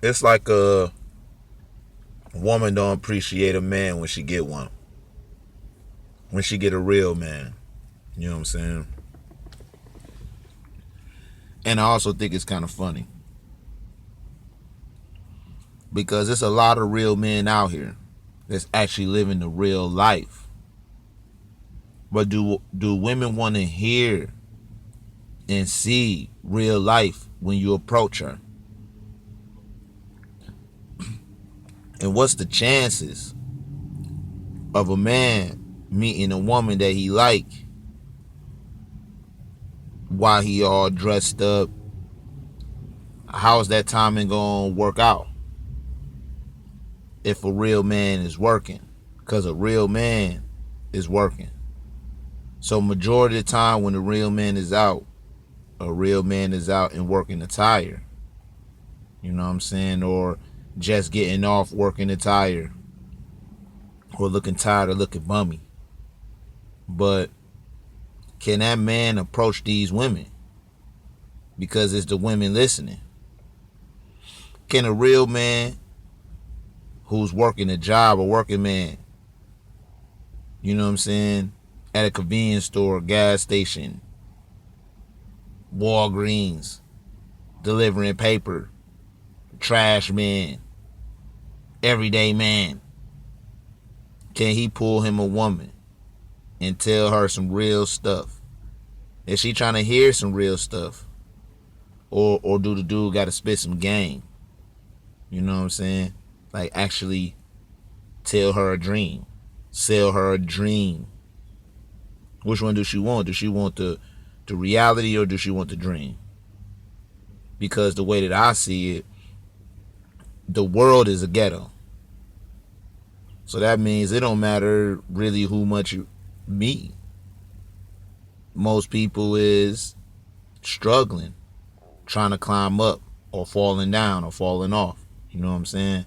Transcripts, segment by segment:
It's like a woman don't appreciate a man when she get one. When she get a real man. You know what I'm saying? And I also think it's kind of funny because there's a lot of real men out here that's actually living the real life. But do women want to hear and see real life when you approach her? And what's the chances of a man meeting a woman that he like while he all dressed up? How's that timing gonna work out if a real man is working? Because a real man is working. So majority of the time when a real man is out, a real man is out and working the tire. You know what I'm saying? Or just getting off working the tire. Or looking tired or looking bummy. But can that man approach these women? Because it's the women listening. Can a real man who's working a job, a working man, you know what I'm saying, at a convenience store, gas station, Walgreens, delivering paper, trash man, everyday man, can he pull him a woman and tell her some real stuff? Is she trying to hear some real stuff? Or do the dude got to spit some game? You know what I'm saying? Like actually tell her a dream. Sell her a dream. Which one does she want? Does she want the reality or does she want the dream? Because the way that I see it, the world is a ghetto. So that means it don't matter really who much you meet. Most people is struggling, trying to climb up or falling down or falling off. You know what I'm saying?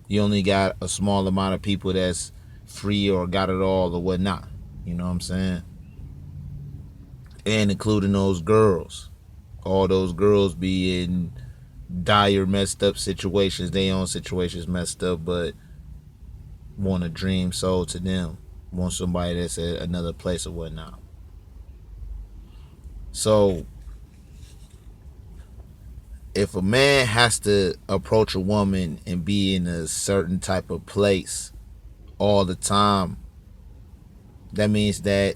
You only got a small amount of people that's free or got it all or whatnot. You know what I'm saying? And including those girls. All those girls be in dire messed up situations, their own situations messed up, but want a dream sold to them. Want somebody that's at another place or whatnot. So if a man has to approach a woman and be in a certain type of place all the time, that means that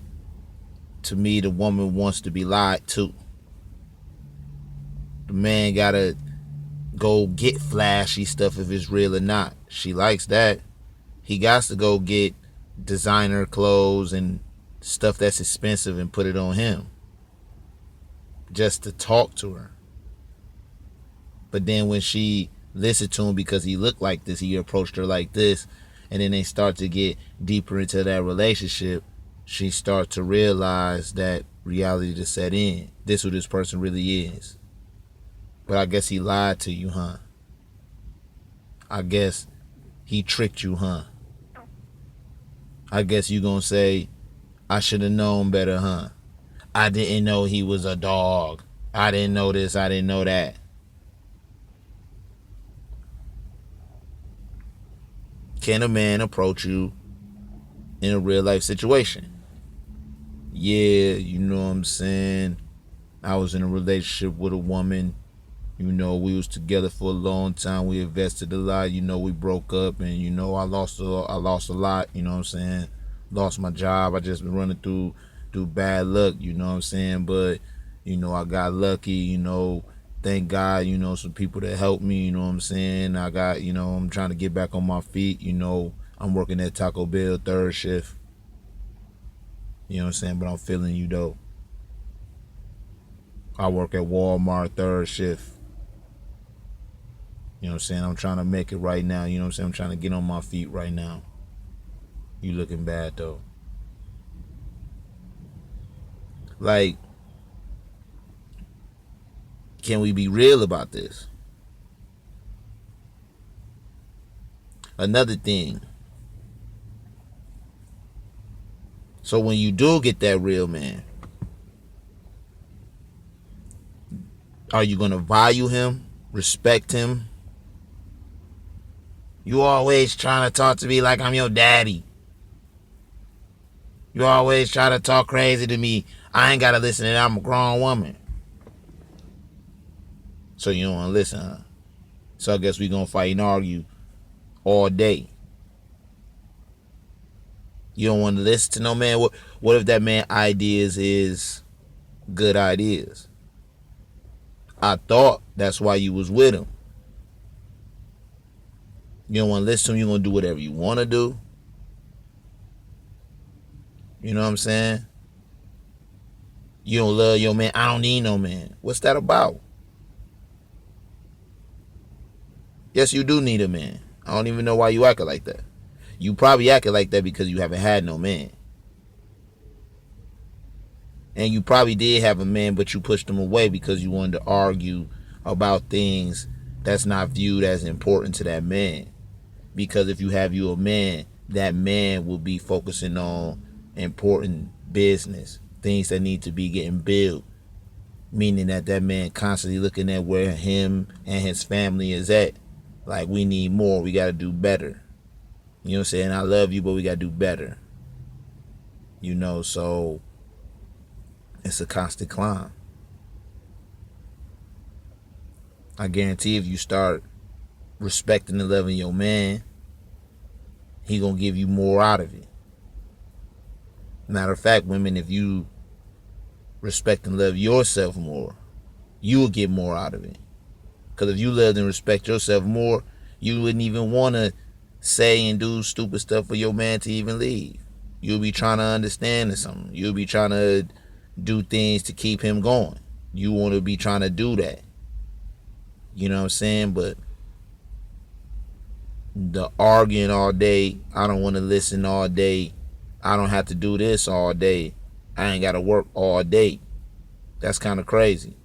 to me the woman wants to be lied to. The man gotta go get flashy stuff if it's real or not. She likes that. He got to go get designer clothes and stuff that's expensive and put it on him just to talk to her. But then when she listened to him because he looked like this, he approached her like this, and then they start to get deeper into that relationship, she starts to realize that reality to set in. This is who this person really is. But I guess he lied to you, huh? I guess he tricked you, huh? I guess you gonna say, I should have known better, huh? I didn't know he was a dog. I didn't know this, I didn't know that. Can a man approach you in a real life situation? Yeah, you know what I'm saying? I was in a relationship with a woman. You know, we was together for a long time. We invested a lot. You know, we broke up, and you know, I lost a lot. You know what I'm saying? Lost my job. I just been running through bad luck. You know what I'm saying? But you know, I got lucky. You know, thank God. You know, some people that helped me. You know what I'm saying? I got. You know, I'm trying to get back on my feet. You know, I'm working at Taco Bell third shift. You know what I'm saying? But I'm feeling you though. I work at Walmart third shift. You know what I'm saying? I'm trying to make it right now. You know what I'm saying? I'm trying to get on my feet right now. You looking bad though. Like, can we be real about this? Another thing. So when you do get that real man, are you going to value him, respect him, You always trying to talk to me like I'm your daddy. You always try to talk crazy to me. I ain't got to listen to that. I'm a grown woman. So you don't want to listen, huh? So I guess we going to fight and argue all day. You don't want to listen to no man. What if that man ideas is good ideas? I thought that's why you was with him. You don't want to listen to him. You're going to do whatever you want to do. You know what I'm saying? You don't love your man. I don't need no man. What's that about? Yes, you do need a man. I don't even know why you acting like that. You probably acting like that because you haven't had no man. And you probably did have a man, but you pushed him away because you wanted to argue about things that's not viewed as important to that man. Because if you have you a man, that man will be focusing on important business, things that need to be getting built. Meaning that man constantly looking at where him and his family is at. Like, we need more. We got to do better. You know what I'm saying? I love you, but we got to do better. You know, so it's a constant climb. I guarantee if you start respecting and loving your man, he gonna give you more out of it. Matter of fact, women, if you respect and love yourself more, you will get more out of it. Because if you loved and respect yourself more, you wouldn't even want to say and do stupid stuff for your man to even leave. You'll be trying to understand or something. You'll be trying to do things to keep him going. You want to be trying to do that. You know what I'm saying? But the arguing all day, I don't want to listen all day, I don't have to do this all day, I ain't got to work all day. That's kind of crazy.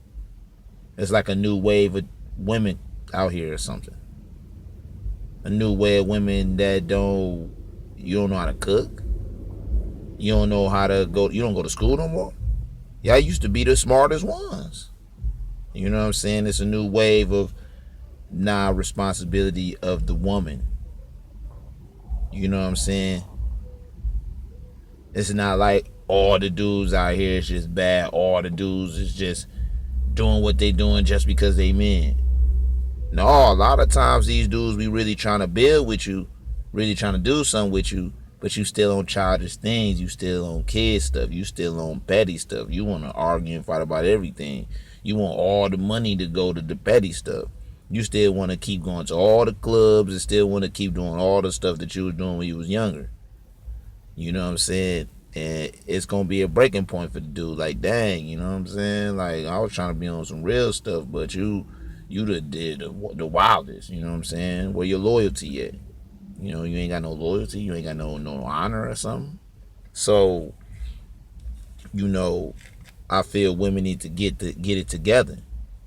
It's like a new wave of women out here or something. A new way of women that you don't know how to cook. You don't know how to go, you don't go to school no more. Y'all used to be the smartest ones. You know what I'm saying? It's a new wave of responsibility of the woman. You know what I'm saying? It's not like all the dudes out here is just bad. All the dudes is just doing what they doing just because they men. No, a lot of times these dudes be really trying to build with you, really trying to do something with you, but you still on childish things. You still on kid stuff. You still on petty stuff. You want to argue and fight about everything. You want all the money to go to the petty stuff. You still want to keep going to all the clubs and still want to keep doing all the stuff that you was doing when you was younger. You know what I'm saying? And it's going to be a breaking point for the dude. Like, dang, you know what I'm saying? Like, I was trying to be on some real stuff, but you did the wildest. You know what I'm saying? Where your loyalty at? You know, you ain't got no loyalty. You ain't got no honor or something. So, you know, I feel women need to get it together.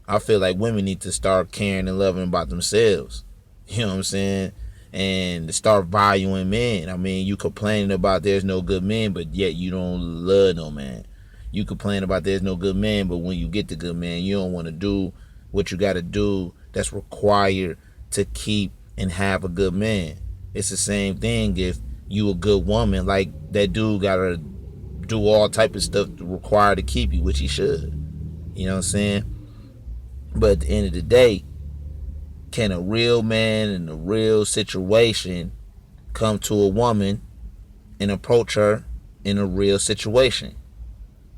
I feel like women need to start caring and loving about themselves. You know what I'm saying? And to start valuing men. I mean, you complaining about there's no good men, but yet you don't love no man. You complain about there's no good man, but when you get the good man, you don't want to do what you got to do that's required to keep and have a good man. It's the same thing if you a good woman, like that dude got to do all type of stuff required to keep you, which he should. You know what I'm saying? But at the end of the day, can a real man in a real situation come to a woman and approach her in a real situation?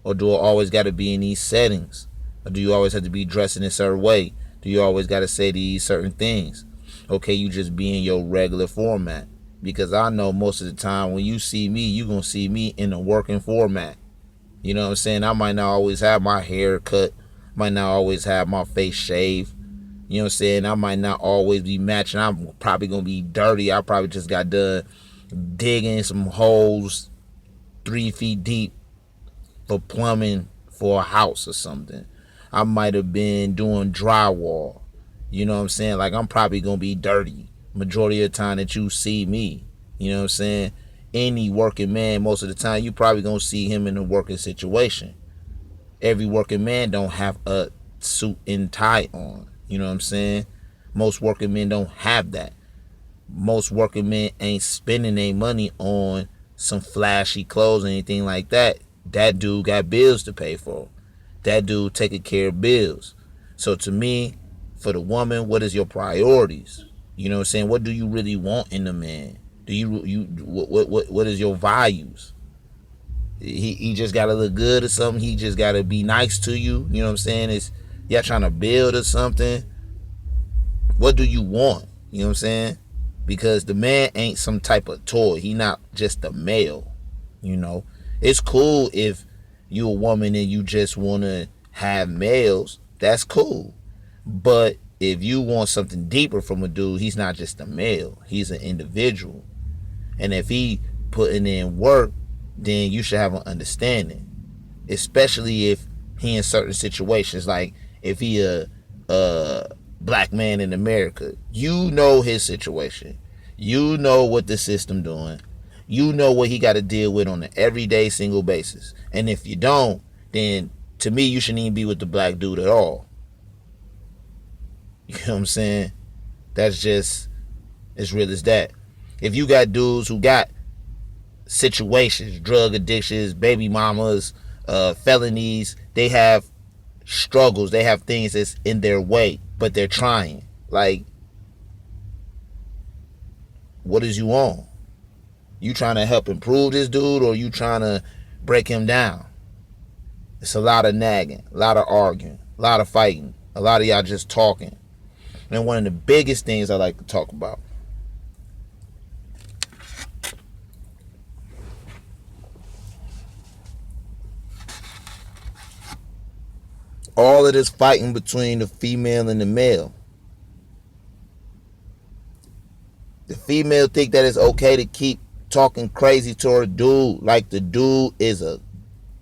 Or do it always got to be in these settings? Or do you always have to be dressed in a certain way? Do you always got to say these certain things? Okay, you just be in your regular format. Because I know most of the time when you see me, you going to see me in a working format. You know what I'm saying? I might not always have my hair cut. Might not always have my face shaved. You know what I'm saying? I might not always be matching. I'm probably going to be dirty. I probably just got done digging some holes 3 feet deep for plumbing for a house or something. I might have been doing drywall. You know what I'm saying? Like, I'm probably going to be dirty majority of the time that you see me. You know what I'm saying? Any working man, most of the time, you probably going to see him in a working situation. Every working man don't have a suit and tie on. You know what I'm saying? Most working men don't have that. most working men ain't spending their money on some flashy clothes or anything like that. That dude got bills to pay for. That dude taking care of bills. So to me, for the woman, what is your priorities? You know what I'm saying? What do you really want in a man? Do you what is your values? He just gotta look good or something. He just gotta be nice to you. You know what I'm saying? It's y'all trying to build or something. What do you want? You know what I'm saying? Because the man ain't some type of toy. He not just a male. You know, it's cool if you a woman and you just want to have males. That's cool. But if you want something deeper from a dude, he's not just a male. He's an individual. And if he putting in work, then you should have an understanding. Especially if he in certain situations, like if he a black man in America, you know his situation. You know what the system doing. You know what he got to deal with on an everyday single basis. And if you don't, then to me you shouldn't even be with the black dude at all. You know what I'm saying? That's just as real as that. If you got dudes who got situations, drug addictions, baby mamas, felonies, they have struggles, they have things that's in their way, but they're trying. Like, what is you on? You trying to help improve this dude, or you trying to break him down? It's a lot of nagging, a lot of arguing, a lot of fighting, a lot of y'all just talking. And one of the biggest things I like to talk about, all of this fighting between the female and the male. The female think that it's okay to keep talking crazy to her dude like the dude is a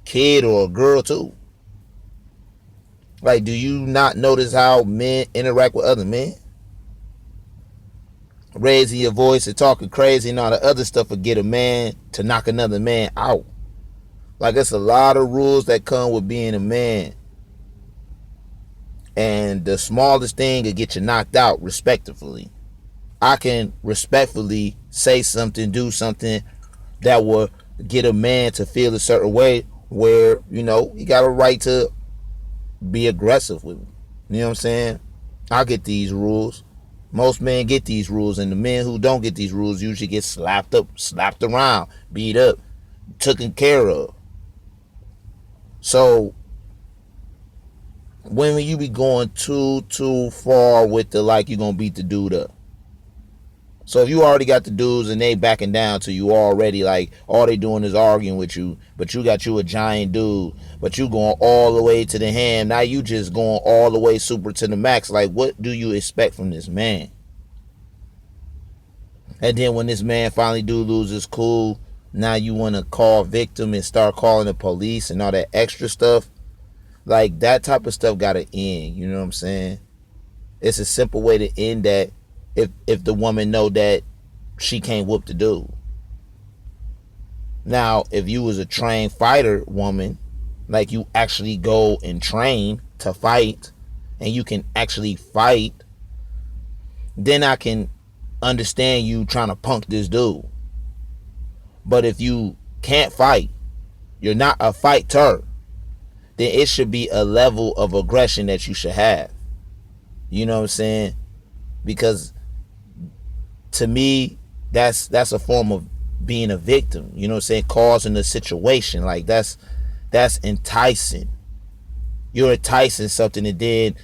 kid or a girl too. Like, do you not notice how men interact with other men? Raising your voice and talking crazy and all the other stuff will get a man to knock another man out. Like, it's a lot of rules that come with being a man. And the smallest thing will get you knocked out respectfully. I can respectfully say something, do something that will get a man to feel a certain way where, you know, he got a right to be aggressive with me. You know what I'm saying? I get these rules. Most men get these rules, and the men who don't get these rules usually get slapped up, slapped around, beat up, taken care of. So when you be going too far with the like you're gonna beat the dude up. So if you already got the dudes and they backing down to you already, like all they doing is arguing with you, but you got you a giant dude, but you going all the way to the ham. Now you just going all the way super to the max. Like, what do you expect from this man? And then when this man finally do lose his cool, now you want to call victim and start calling the police and all that extra stuff. Like, that type of stuff got to end. You know what I'm saying? It's a simple way to end that. If the woman know that she can't whoop the dude. Now, if you was a trained fighter woman, like you actually go and train to fight, and you can actually fight, then I can understand you trying to punk this dude. But if you can't fight, you're not a fighter, then it should be a level of aggression that you should have. You know what I'm saying? Because to me, that's a form of being a victim. You know what I'm saying? Causing a situation. Like, that's enticing. You're enticing something, and then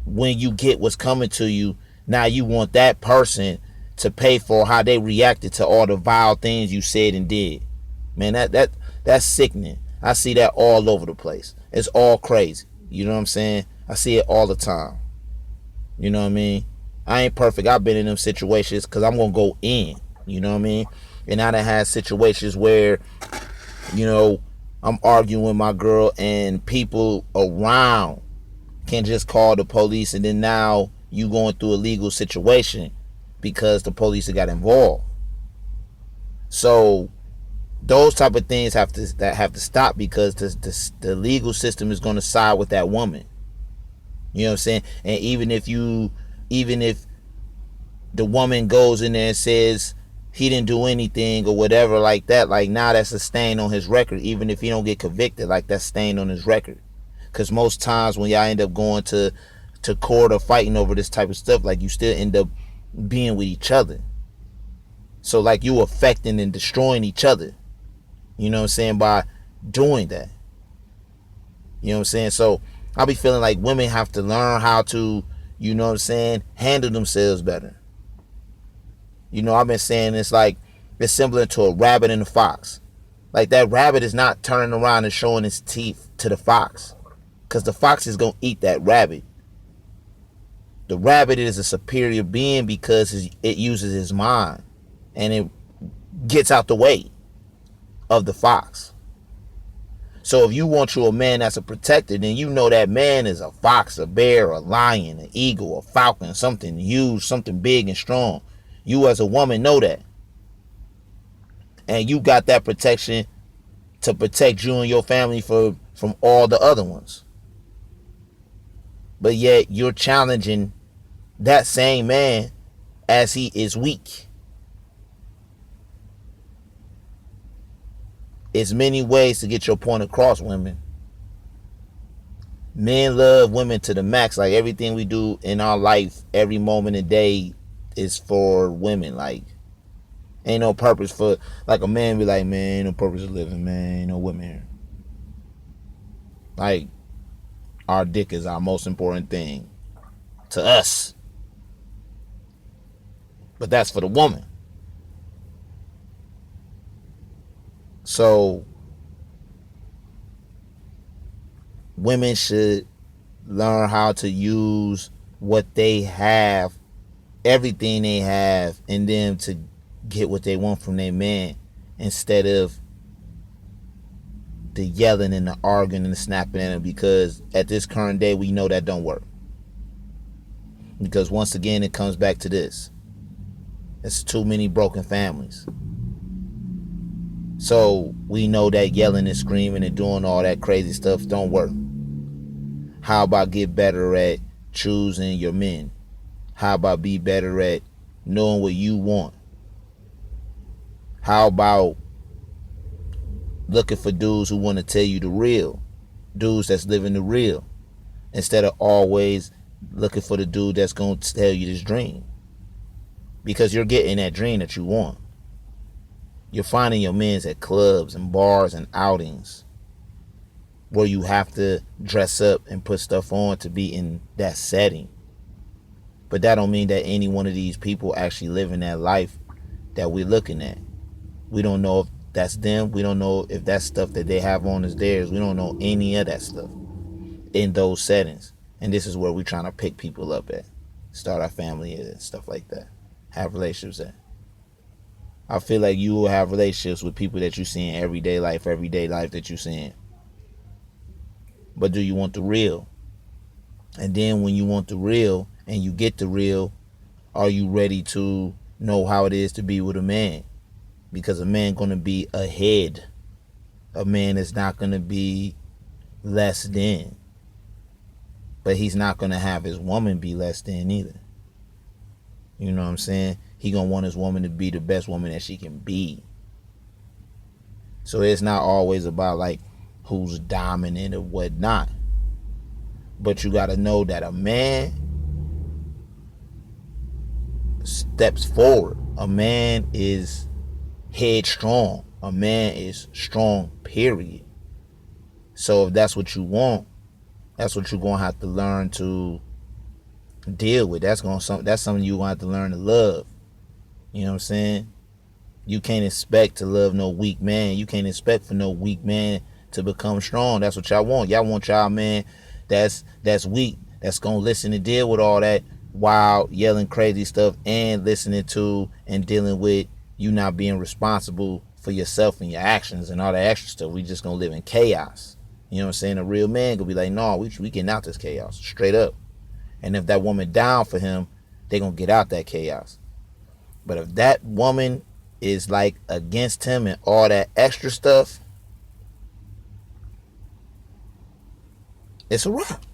when you get what's coming to you, now you want that person to pay for how they reacted to all the vile things you said and did. Man, that's sickening. I see that all over the place. It's all crazy. You know what I'm saying? I see it all the time. You know what I mean? I ain't perfect. I've been in them situations because I'm going to go in. You know what I mean? And I done had situations where, you know, I'm arguing with my girl and people around can just call the police, and then now you going through a legal situation because the police have got involved. So those type of things have to stop, because the legal system is going to side with that woman. You know what I'm saying? And even if the woman goes in there and says he didn't do anything or whatever like that, like now that's a stain on his record. Even if he don't get convicted, like that's stain on his record. Because most times when y'all end up going to court or fighting over this type of stuff, like you still end up being with each other. So like you affecting and destroying each other, you know what I'm saying, by doing that. You know what I'm saying? So I be feeling like women have to learn how to, you know what I'm saying, handle themselves better. You know, I've been saying it's like, it's similar to a rabbit and a fox. Like that rabbit is not turning around and showing its teeth to the fox, because the fox is going to eat that rabbit. The rabbit is a superior being because it uses his mind and it gets out the way of the fox. So if you want you a man that's a protector, then you know that man is a fox, a bear, a lion, an eagle, a falcon, something huge, something big and strong. You as a woman know that. And you got that protection to protect you and your family from all the other ones. But yet you're challenging that same man as he is weak. It's many ways to get your point across, women. Men love women to the max. Like everything we do in our life, every moment of the day is for women. Like ain't no purpose for, like a man be like, man, ain't no purpose of living, man, ain't no women here. Like our dick is our most important thing to us. But that's for the woman. So women should learn how to use what they have, everything they have, and then to get what they want from their man, instead of the yelling and the arguing and the snapping at him, because at this current day we know that don't work. Because once again it comes back to this. It's too many broken families. So we know that yelling and screaming and doing all that crazy stuff don't work. How about get better at choosing your men? How about be better at knowing what you want? How about looking for dudes who want to tell you the real, dudes that's living the real, instead of always looking for the dude that's going to tell you this dream? Because you're getting that dream that you want. You're finding your men's at clubs and bars and outings where you have to dress up and put stuff on to be in that setting. But that don't mean that any one of these people actually living that life that we're looking at. We don't know if that's them. We don't know if that stuff that they have on is theirs. We don't know any of that stuff in those settings. And this is where we're trying to pick people up at. Start our family and stuff like that. Have relationships at. I feel like you will have relationships with people that you see in everyday life that you seeing. But do you want the real? And then when you want the real and you get the real, are you ready to know how it is to be with a man? Because a man going to be ahead. A man is not going to be less than. But he's not going to have his woman be less than either. You know what I'm saying? He going to want his woman to be the best woman that she can be. So it's not always about like who's dominant or whatnot. But you got to know that a man steps forward. A man is headstrong. A man is strong, period. So if that's what you want, that's what you're going to have to learn to deal with. That's something you're going to have to learn to love. You know what I'm saying? You can't expect to love no weak man. You can't expect for no weak man to become strong. That's what y'all want. Y'all want y'all man that's weak, that's going to listen and deal with all that wild, yelling, crazy stuff, and listening to and dealing with you not being responsible for yourself and your actions and all that extra stuff. We just going to live in chaos. You know what I'm saying? A real man going to be like, no, we getting out this chaos, straight up. And if that woman down for him, they going to get out that chaos. But if that woman is like against him and all that extra stuff, it's a wrap.